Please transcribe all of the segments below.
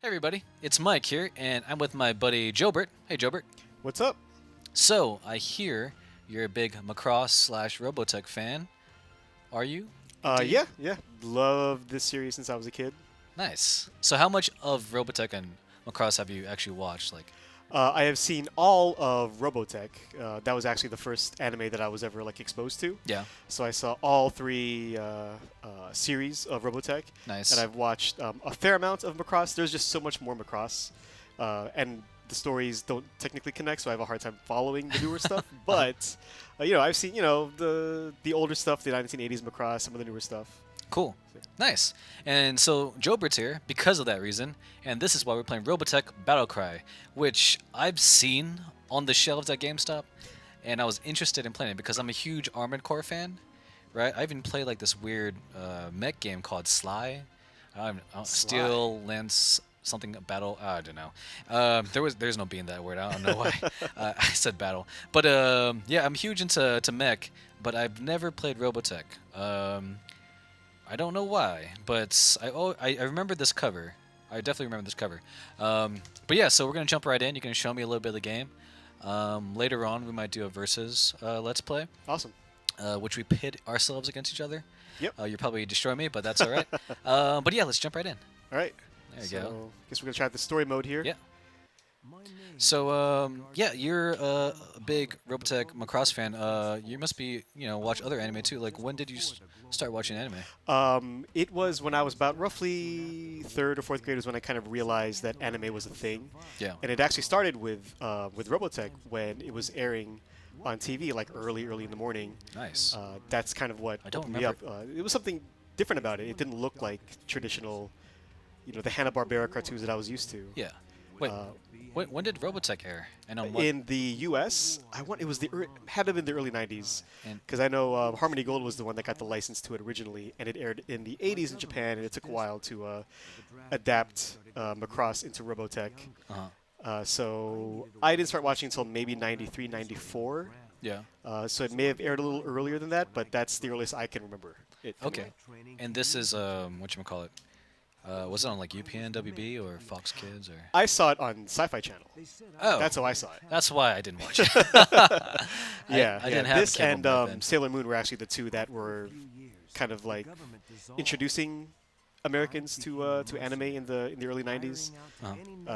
Hey everybody, it's Mike here, and I'm with my buddy Jobert. Hey Jobert. What's up? So, I hear you're a big Macross slash Robotech fan. Are you? Indeed? Yeah. Loved this series since I was a kid. Nice. So how much of Robotech and Macross have you actually watched? I have seen all of Robotech. That was actually the first anime that I was ever exposed to. Yeah. So I saw all three series of Robotech, Nice. and I've watched a fair amount of Macross. There's just so much more Macross, and the stories don't technically connect, so I have a hard time following the newer stuff. But I've seen the older stuff, the 1980s Macross, some of the newer stuff. Cool. Nice. And so Jobert's here because of that reason, and this is why we're playing Robotech Battlecry, which I've seen on the shelves at GameStop, and I was interested in playing it because I'm a huge Armored Core fan, right? I even played this weird mech game called Sly. Steel, Lance, something battle. I don't know. There's no B in that word. I don't know why I said battle. But yeah, I'm huge into mech, but I've never played Robotech. I don't know why, but I remember this cover. I definitely remember this cover. But yeah, so we're gonna jump right in. You're gonna show me a little bit of the game. Later on, we might do a versus let's play, Awesome. which we pit ourselves against each other. Yep. You'll probably destroy me, but that's all right. But yeah, let's jump right in. All right. There you so, go. Guess we're gonna try the story mode here. Yeah. So yeah, you're a big Robotech Macross fan. You must be watch other anime too. When did you start watching anime? It was when I was about roughly third or fourth grade was when I kind of realized that anime was a thing. Yeah. And it actually started with Robotech when it was airing on TV early in the morning. Nice. That's kind of what I don't opened me up. It was something different about it. It didn't look like traditional, the Hanna-Barbera cartoons that I was used to. Yeah. Wait. When did Robotech air? And on what? In the U.S., it was had to have been the early '90s, And- because I know Harmony Gold was the one that got the license to it originally, and it aired in the '80s in Japan, and it took a while to adapt Macross into Robotech. So I didn't start watching until maybe '93, '94. Yeah. So it may have aired a little earlier than that, but that's the earliest I can remember it. Okay. And this is whatchamacallit? Was it on UPN, WB, or Fox Kids, or? I saw it on Sci-Fi Channel. Oh. That's how I saw it. That's why I didn't watch it. Yeah, I didn't have this cable and back then. Sailor Moon were actually the two that were kind of introducing Americans to anime in the early '90s.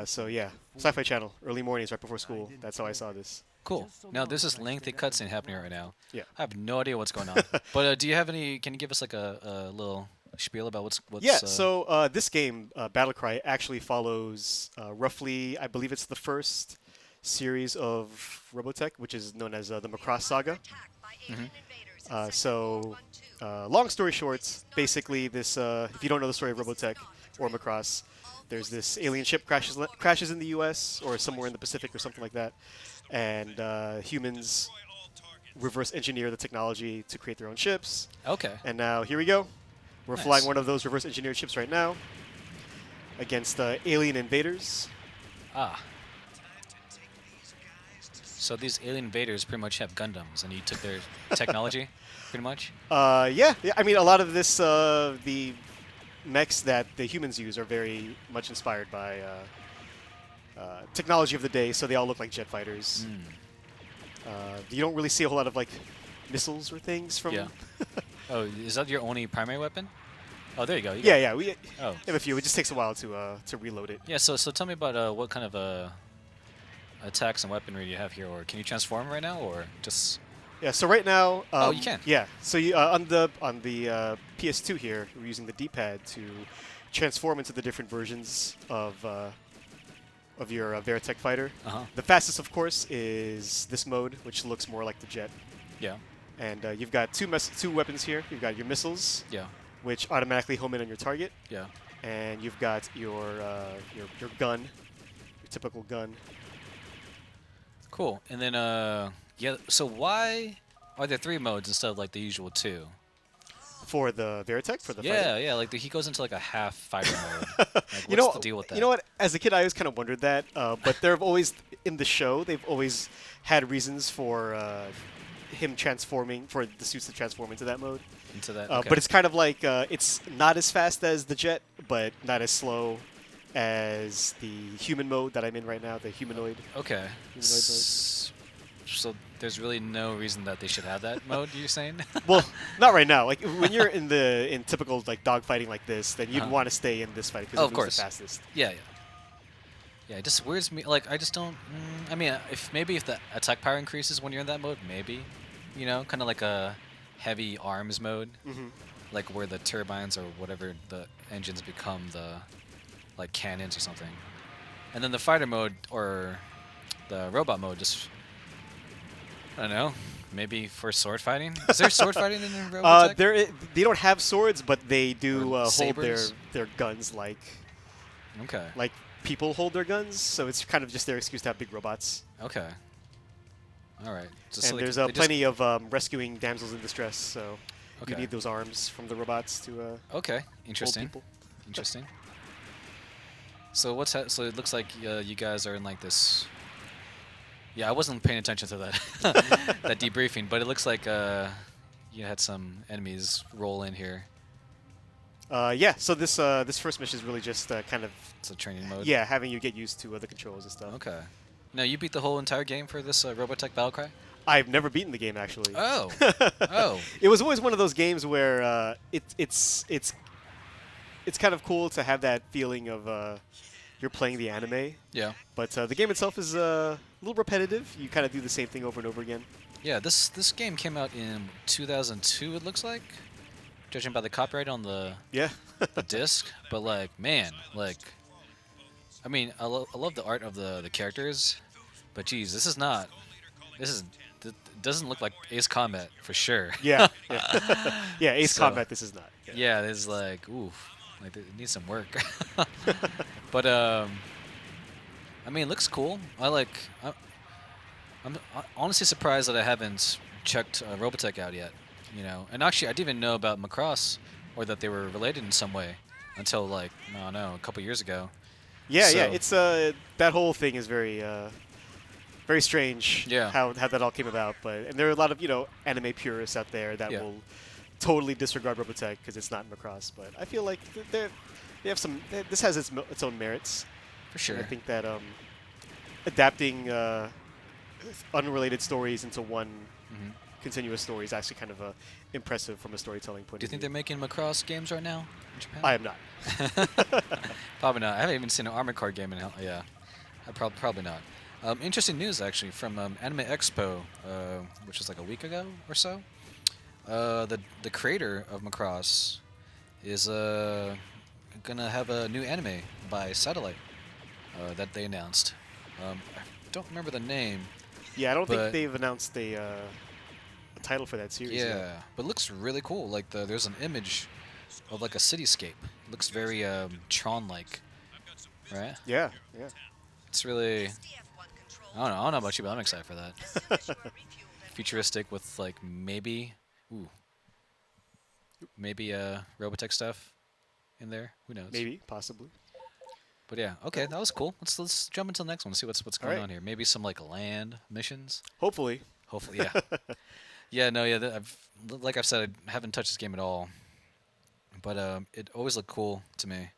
So yeah, Sci-Fi Channel, early mornings right before school. That's how I saw this. Cool. Now this is lengthy cutscene happening right now. Yeah. I have no idea what's going on. But do you have any? Can you give us a little spiel about what's? Yeah. So this game, Battlecry, actually follows roughly, I believe it's the first series of Robotech, which is known as the Macross Saga. Long story short, basically this, if you don't know the story of Robotech or Macross, there's this alien ship crashes in the U.S. or somewhere in the Pacific or something like that, and humans reverse engineer the technology to create their own ships. Okay. And now here we go. We're Nice. flying one of those reverse engineered ships right now against alien invaders. Ah. So these alien invaders pretty much have Gundams, and you took their technology, pretty much. Yeah. I mean, a lot of this, the mechs that the humans use are very much inspired by technology of the day, so they all look like jet fighters. You don't really see a whole lot of missiles or things from. Yeah. Oh, is that your only primary weapon? Oh, there you go. Yeah. We Oh. have a few. It just takes a while to reload it. Yeah. So tell me about what kind of attacks and weaponry you have here, or can you transform right now, or just? Yeah. So right now. Oh, you can. Yeah. So you, on the PS2 here, we're using the D-pad to transform into the different versions of your Veritech fighter. The fastest, of course, is this mode, which looks more like the jet. Yeah. And you've got two weapons here. You've got your missiles, Yeah. which automatically home in on your target, Yeah. and you've got your gun, your typical gun. Cool. And then yeah. So why are there 3 modes instead of the usual 2? For the Veritech, for the Yeah. fighter. Yeah. He goes into a half fighter mode. What's the deal with that? You know what? As a kid, I always kind of wondered that, but they've always in the show they've always had reasons for him transforming, for the suits to transform into that mode. Into that. Okay. But it's kind of it's not as fast as the jet, but not as slow. as the human mode that I'm in right now, the humanoid. Okay. Humanoid mode. So there's really no reason that they should have that mode. You're saying? Well, not right now. Like when you're in typical like dogfighting like this, then you'd Uh-huh. want to stay in this fight because Oh, it of moves course. the fastest. Yeah, yeah. Yeah, it just weirds me. Like, I just don't. I mean, if maybe if the attack power increases when you're in that mode, maybe, you know, kind of like a heavy arms mode, Hmm. like where the turbines or whatever the engines become the like cannons or something, and then the fighter mode or the robot mode just I don't know, maybe for sword fighting. Is there sword fighting in Robotech? They don't have swords, but they do Or hold sabers? their guns Okay. like people hold their guns. So it's kind of just their excuse to have big robots. Okay. All right. So And like, there's they just- plenty of rescuing damsels in distress. So you Okay. need those arms from the robots to Okay. hold Interesting. people. Interesting. So so it looks like you guys are in like this. Yeah, I wasn't paying attention to that that debriefing, but it looks like you had some enemies roll in here. Yeah. So this first mission is really just kind of It's a training mode. having you get used to the controls and stuff. Okay. Now you beat the whole entire game for this Robotech Battlecry? I've never beaten the game actually. Oh. Oh. It was always one of those games where it's kind of cool to have that feeling of you're playing the anime, Yeah. but the game itself is a little repetitive. You kind of do the same thing over and over again. Yeah. This game came out in 2002. It looks like, judging by the copyright on the Yeah. disc. But like, man, like, I mean, I love the art of the characters, but geez, this is not. This is. It doesn't look like Ace Combat for sure. Yeah. Yeah. Yeah. Ace So- Combat. This is not. Yeah, it's like, oof, like it needs some work. But I mean, it looks cool. I'm honestly surprised that I haven't checked Robotech out yet. You know, and actually, I didn't even know about Macross or that they were related in some way until like I don't know, a couple years ago. Yeah. Yeah. So- It's that whole thing is very very strange. Yeah. How that all came about, and there are a lot of anime purists out there that Yeah. will totally disregard Robotech because it's not Macross. But I feel like they have some. This has its own merits. For sure. And I think that adapting unrelated stories into one Mhm. continuous story is actually kind of impressive from a storytelling point Do you of think view. they're making Macross games right now in Japan? I am not. Probably not. I haven't even seen an Armored Core game in hell. Yeah, probably not. Interesting news actually from Anime Expo, which was like a week ago or so. The creator of Macross is gonna have a new anime by Satellite that they announced. I don't remember the name. Yeah, I don't But- think they've announced a title for that series. Yeah, yet. but it looks really cool. Like there's an image of like a cityscape. It looks very Tron-like, right? Yeah. Yeah. It's really. I don't know about you, but I'm excited for that. Futuristic with like maybe Robotech stuff in there. Who knows? Maybe, possibly. But yeah, okay, that was cool. Let's jump into the next one. See what's going Alright. on here. Maybe some like land missions. Hopefully. Hopefully, yeah. Yeah, no, yeah. Like I've said, I haven't touched this game at all. But it always looked cool to me.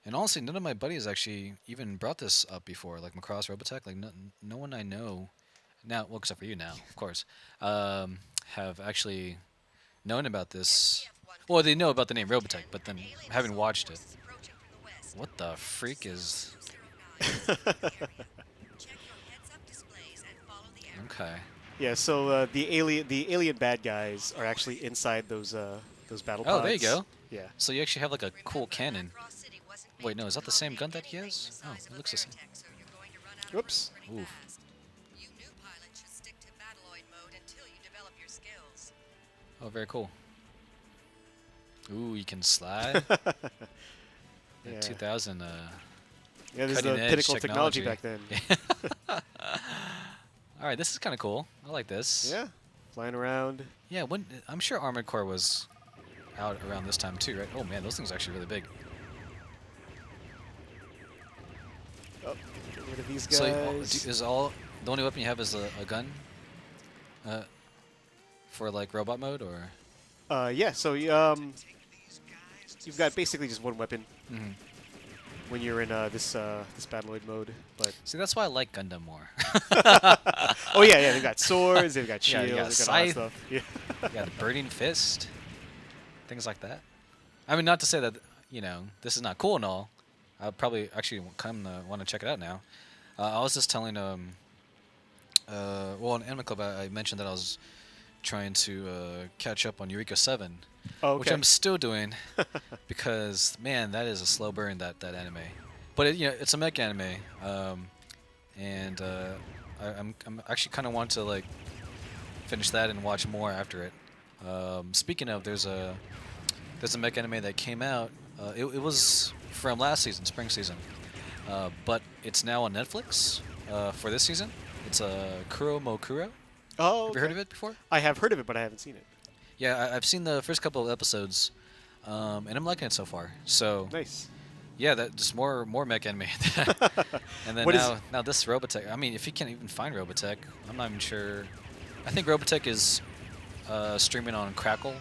And honestly, none of my buddies actually even brought this up before, like Macross Robotech. Like no one I know now, well, except for you now, of course, have actually known about this. Well, they know about the name Robotech, but then haven't watched it. What the freak is? Okay. Yeah. So the alien bad guys are actually inside those battle pods. Oh, there you go. Yeah. So you actually have like a cool cannon. Wait, no, is that the same gun that he has? Oh, it looks the same. Oops. Oof. Oh, very cool. Ooh, you can slide. Yeah. 2000. Yeah, this is the Cutting-edge pinnacle technology back technology. then. All right, this is kind of cool. I like this. Yeah. Flying around. Yeah, I'm sure Armored Core was out around this time too, right? Oh man, those things are actually really big. Oh, get rid of these guys. So is all the only weapon you have is a gun? For like robot mode or? Yeah. So you've got basically just one weapon. Mm-hmm. when you're in this Battleoid mode. But See, that's why I like Gundam more. oh yeah, they've got swords, they've got Yeah, shields, you got a they've got all that scythe. stuff. Yeah. You got the burning fist, things like that. I mean, not to say that this is not cool and all. I'll probably actually come to want to check it out now. I was just telling well, in Anime Club, I mentioned that I was trying to catch up on Eureka 7, Oh, which okay. I'm still doing because man, that is a slow burn that anime. But it's a mech anime, and I'm actually kind of want to like finish that and watch more after it. Speaking of, there's a mech anime that came out. It was from last season, spring season, but it's now on Netflix for this season. It's Kuro Mo Kuro. Oh, Have you heard of it before? I have heard of it, but I haven't seen it. Yeah, I've seen the first couple of episodes, and I'm liking it so far. So Nice. yeah, that just more mech anime. And then What is- now this Robotech. I mean, if you can't even find Robotech, I'm not even sure. I think Robotech is streaming on Crackle,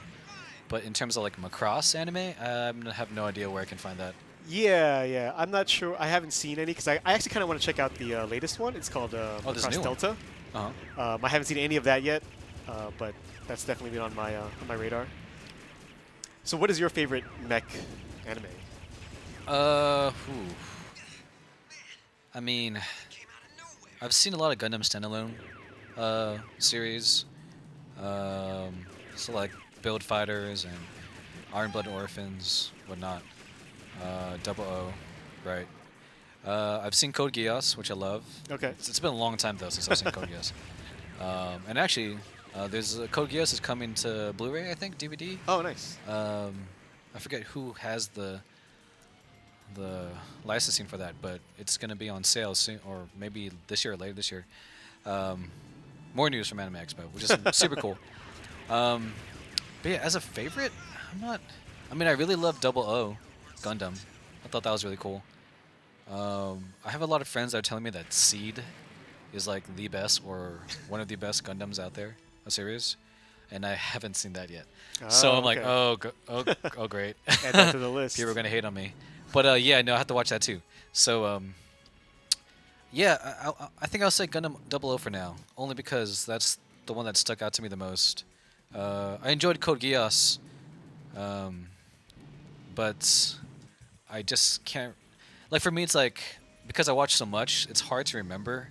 but in terms of like Macross anime, I have no idea where I can find that. Yeah. I'm not sure. I haven't seen any because I actually kind of want to check out the latest one. It's called there's a Across new one. Delta. Uh-huh. I haven't seen any of that yet, but that's definitely been on my radar. So, what is your favorite mech anime? I mean, I've seen a lot of Gundam standalone series. So like Build Fighters and Iron Blood Orphans, whatnot. Double O, right. I've seen Code Geass, which I love. Okay. It's been a long time though since I've seen Code Geass. And actually, there's Code Geass is coming to Blu-ray, I think, DVD. Oh, nice. I forget who has the licensing for that, but it's gonna be on sale soon, or maybe this year or later this year. More news from Anime Expo, which is super cool. But yeah, as a favorite, I'm not. I mean, I really love Double O Gundam. I thought that was really cool. I have a lot of friends that are telling me that Seed is like the best or one of the best Gundams out there, a series, and I haven't seen that yet. So I'm like, okay. oh, great. Add that to the list. People are gonna hate on me, but yeah, no, I have to watch that too. So yeah, I think I'll say Gundam 00 for now, only because that's the one that stuck out to me the most. I enjoyed Code Geass, but I just can't. Like for me, it's like because I watch so much, it's hard to remember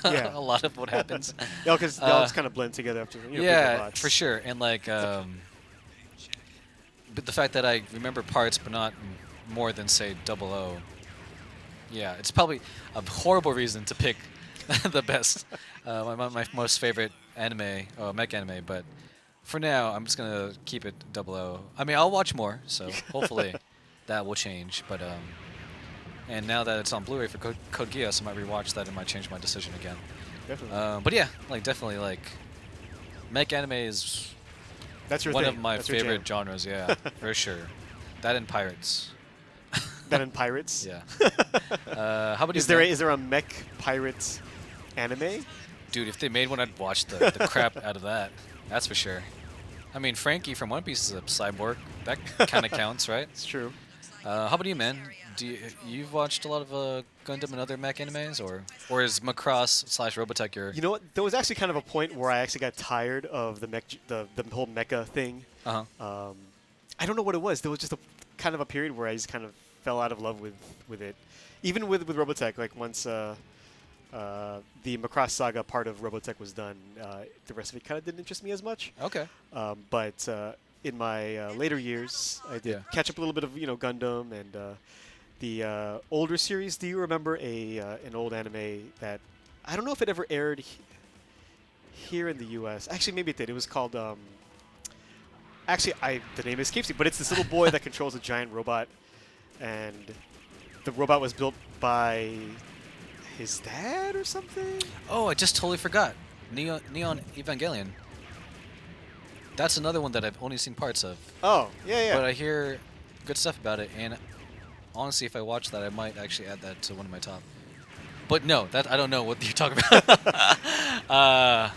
Yeah. a lot of what happens. Yeah, because they all just kind of blend together after picking Yeah, lots. for sure. And like, but the fact that I remember parts, but not more than say 00. Yeah, it's probably a horrible reason to pick the best, my most favorite anime, mech anime. But for now, I'm just gonna keep it 00. I mean, I'll watch more, so hopefully that will change. But and now that it's on Blu-ray for Code Geass, I might rewatch that and might change my decision again. Definitely. But yeah, like definitely like mech anime is That's your one thing. of my That's your favorite jam. genres. Yeah, for sure. That and pirates. That and pirates. Yeah. How about you? Is there man? is there a mech pirate anime? Dude, if they made one, I'd watch the crap out of that. That's for sure. I mean, Frankie from One Piece is a cyborg. That kind of counts, right? It's true. How about you, man? You've watched a lot of Gundam and other mech animes, or is Macross / Robotech your? You know what? There was actually kind of a point where I actually got tired of the whole mecha thing. Uh-huh. I don't know what it was. There was just a kind of a period where I just kind of fell out of love with it. Even with Robotech, like once the Macross Saga part of Robotech was done, the rest of it kind of didn't interest me as much. Okay. But in my later years, I did Yeah. catch up a little bit of Gundam and the older series. Do you remember an old anime that I don't know if it ever aired here in the U.S. Actually, maybe it did. It was called. Actually, the name escapes me, but it's this little boy that controls a giant robot, and the robot was built by his dad or something. Oh, I just totally forgot. Neon Evangelion. That's another one that I've only seen parts of. Oh, yeah. But I hear good stuff about it, and honestly, if I watch that, I might actually add that to one of my top. But no, that I don't know what you're talking about.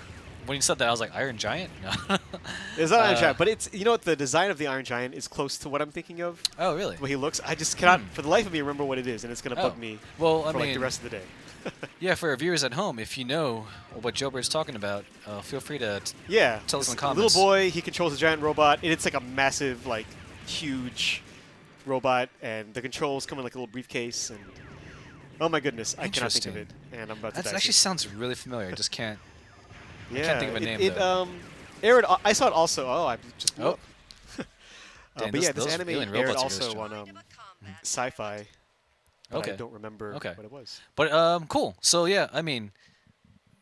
when you said that, I was like, Iron Giant? No. It's not Iron Giant, but it's what the design of the Iron Giant is close to what I'm thinking of. Oh, really? The way he looks, I just cannot for the life of me remember what it is, and it's gonna bug Oh. me Well, for I like mean, the rest of the day. yeah, for our viewers at home, if you know what Jobert's talking about, feel free to Yeah, tell us in this the comments. little boy, he controls a giant robot, and it's like a massive, like huge robot, and the controls come in like a little briefcase, and oh my goodness, I cannot think of it, and I'm about to That die actually soon. sounds really familiar. I just can't. Yeah, can't think of a name, It though. aired. I saw it also. Oh, I just blew Oh. up. Dang, But yeah, this those anime alien aired robots are also really on Sci-Fi. But Okay. I don't remember Okay. what it was. But cool. So yeah, I mean,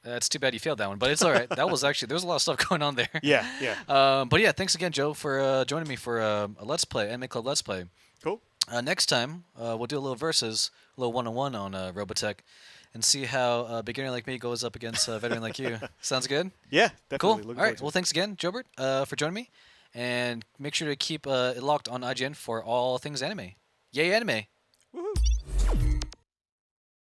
it's too bad you failed that one, but it's all right. That was actually there's a lot of stuff going on there. Yeah, yeah. But yeah, thanks again, Joe, for joining me for a Let's Play, Anime Club Let's Play. Cool. Next time, we'll do a little versus, a little one-on-one on Robotech, and see how a beginner like me goes up against a veteran like you. Sounds good? Yeah, Cool. definitely. Looking All right. forward to Well, it. thanks again, Jobert, for joining me, and make sure to keep it locked on IGN for all things anime. Yay, anime!